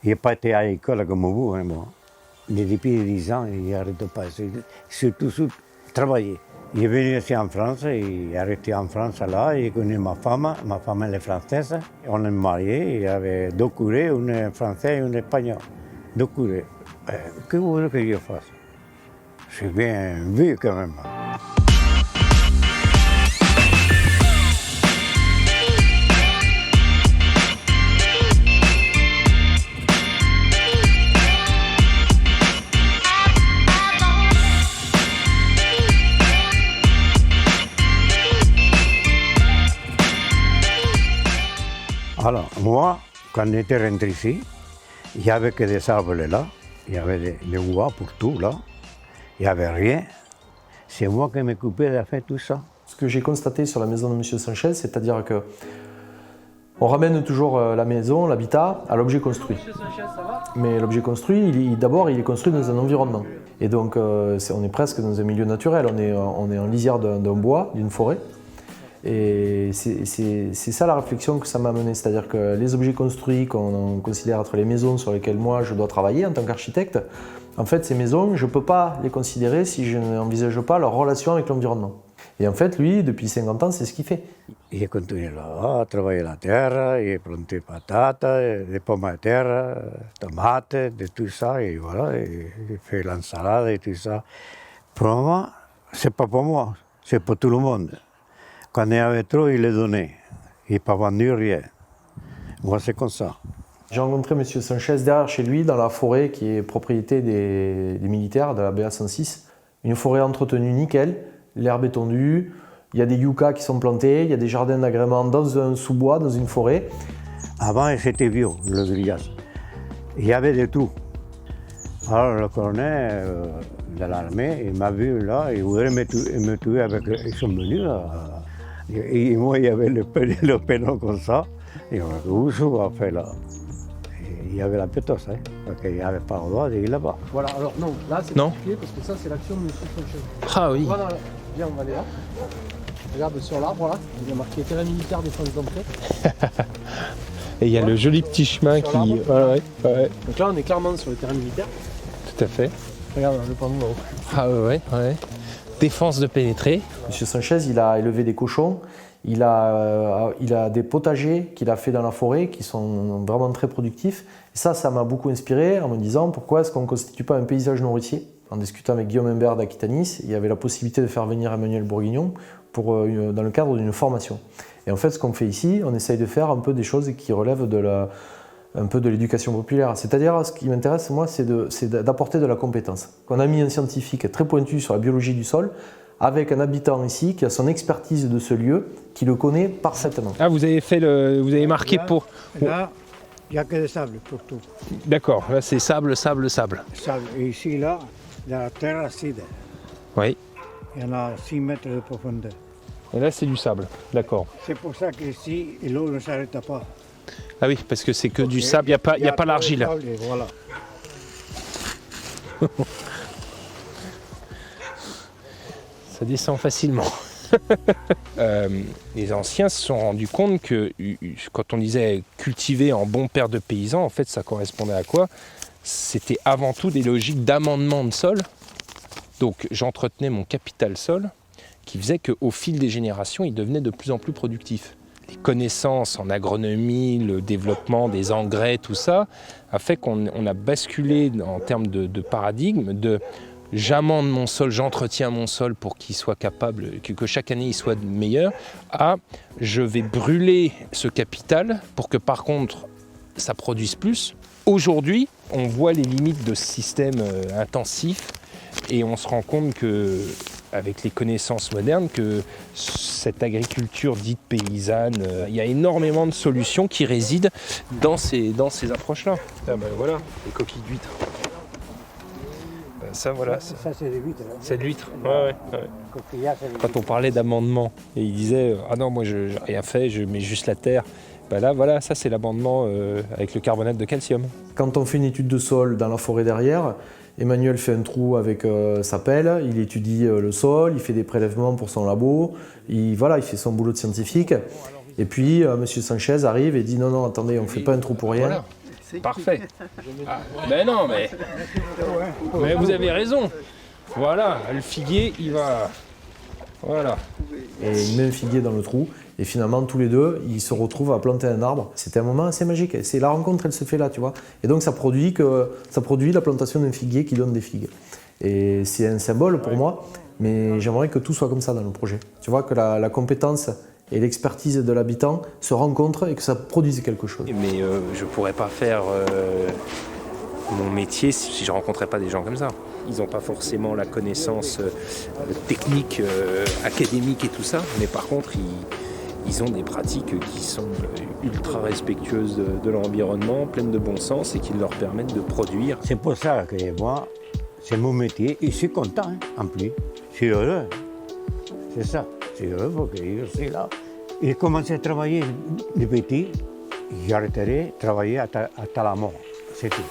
Il n'a pas été à l'école comme vous, hein, bon. Mais depuis 10 ans, il n'arrête pas. Surtout travailler. Il est venu ici en France, il est arrêté en France là, il connaît ma femme elle est française. On est mariés, il y avait 2 curés, une française et une espagnole. 2 curés. Que vous voulez que je fasse? C'est bien vu quand même. Alors, moi, quand j'étais rentré ici, il n'y avait que des arbres là, il y avait des bois pour tout là, il n'y avait rien. C'est moi qui m'occupais de faire tout ça. Ce que j'ai constaté sur la maison de M. Sanchez, c'est-à-dire que on ramène toujours la maison, l'habitat, à l'objet construit. Mais l'objet construit, d'abord, il est construit dans un environnement. Et donc, on est presque dans un milieu naturel, on est en lisière d'un bois, d'une forêt. Et c'est ça la réflexion que ça m'a mené, c'est-à-dire que les objets construits qu'on considère être les maisons sur lesquelles moi je dois travailler en tant qu'architecte, en fait ces maisons, je ne peux pas les considérer si je n'envisage pas leur relation avec l'environnement. Et en fait, lui, depuis 50 ans, c'est ce qu'il fait. Il continue là, à travailler la terre, il plantait patates, des pommes de terre, tomates, de tout ça, et voilà, il fait l'ensalade et tout ça. Pour moi, c'est pas pour moi, c'est pour tout le monde. Quand il y avait trop, il les donnait. Il n'a pas vendu rien. Moi, c'est comme ça. J'ai rencontré M. Sanchez derrière chez lui, dans la forêt qui est propriété des militaires de la BA 106. Une forêt entretenue nickel, l'herbe est tondue, il y a des yuccas qui sont plantés, il y a des jardins d'agrément dans un sous-bois, dans une forêt. Avant, c'était vieux, le grillage. Il y avait de tout. Alors, le colonel de l'armée, il m'a vu là, il voulait me tuer avec. Ils sont venus là. Et moi, il y avait le pénon comme ça. Et on a dit, où ça fait là? Et il y avait la pétosse, hein, parce qu'il n'y avait pas le droit d'aller là-bas. Voilà, alors non, là c'est particulier parce que ça c'est l'action de M. Sanchez. Ah oui. Voilà, viens, on va aller là. Regarde sur l'arbre là, il y a marqué terrain militaire défense d'entrée. Et il y a le joli petit chemin sur qui. l'arbre. Ouais. Donc là on est clairement sur le terrain militaire. Tout à fait. Regarde le panneau là-haut. Ah ouais. Défense de pénétrer. M. Sanchez, il a élevé des cochons, il a des potagers qu'il a fait dans la forêt qui sont vraiment très productifs. Et ça m'a beaucoup inspiré en me disant pourquoi est-ce qu'on ne constitue pas un paysage nourricier. En discutant avec Guillaume Imbert d'Aquitanis, il y avait la possibilité de faire venir Emmanuel Bourguignon dans le cadre d'une formation. Et en fait, ce qu'on fait ici, on essaye de faire un peu des choses qui relèvent un peu de l'éducation populaire. C'est-à-dire, ce qui m'intéresse, moi, c'est d'apporter de la compétence. On a mis un scientifique très pointu sur la biologie du sol, avec un habitant ici qui a son expertise de ce lieu, qui le connaît parfaitement. Ah, vous avez marqué là, pour. Là, il n'y a que des sables pour tout. D'accord, là c'est sable. Sable. Et ici, là, il y a la terre acide. Oui. Il y en a 6 mètres de profondeur. Et là c'est du sable, d'accord. C'est pour ça qu'ici, l'eau ne s'arrête pas. Ah oui, parce que c'est que du sable, il n'y a pas l'argile. Voilà. Ça descend facilement. Les anciens se sont rendus compte que quand on disait cultiver en bon père de paysan, en fait ça correspondait à quoi? C'était avant tout des logiques d'amendement de sol. Donc j'entretenais mon capital sol qui faisait qu'au fil des générations, il devenait de plus en plus productif. Les connaissances en agronomie, le développement des engrais, tout ça, a fait qu'on a basculé en termes de paradigme de j'amende mon sol, j'entretiens mon sol pour qu'il soit capable, que chaque année il soit meilleur, à je vais brûler ce capital pour que par contre ça produise plus. Aujourd'hui, on voit les limites de ce système intensif et on se rend compte que avec les connaissances modernes, que cette agriculture dite paysanne, il y a énormément de solutions qui résident dans ces approches-là. Ah ben voilà, les coquilles d'huîtres. Ben ça voilà. Ça c'est des huîtres. C'est de l'huître. Ouais. Quand on parlait d'amendement, et il disait ah non moi je n'ai rien fait, je mets juste la terre. Ben là voilà, ça c'est l'amendement avec le carbonate de calcium. Quand on fait une étude de sol dans la forêt derrière, Emmanuel fait un trou avec sa pelle, il étudie le sol, il fait des prélèvements pour son labo, il fait son boulot de scientifique. Et puis M. Sanchez arrive et dit non, attendez, on ne fait pas un trou pour rien. Parfait. Ah, ben non, mais vous avez raison. Voilà, le figuier, il va... Voilà. Et il met un figuier dans le trou. Et finalement, tous les deux, ils se retrouvent à planter un arbre. C'était un moment assez magique. C'est la rencontre, elle se fait là, tu vois. Et donc, ça produit la plantation d'un figuier qui donne des figues. Et c'est un symbole pour moi. Mais j'aimerais que tout soit comme ça dans le projet. Tu vois, que la compétence et l'expertise de l'habitant se rencontrent et que ça produise quelque chose. Mais je ne pourrais pas faire mon métier si je ne rencontrais pas des gens comme ça. Ils n'ont pas forcément la connaissance technique, académique et tout ça, mais par contre, ils ont des pratiques qui sont ultra respectueuses de l'environnement, pleines de bon sens et qui leur permettent de produire. C'est pour ça que moi, c'est mon métier et je suis content hein, en plus. Je suis heureux. C'est ça. Je suis heureux parce que je suis là. J'ai commencé à travailler de petit. J'arrêterai de travailler à la mort. C'est tout.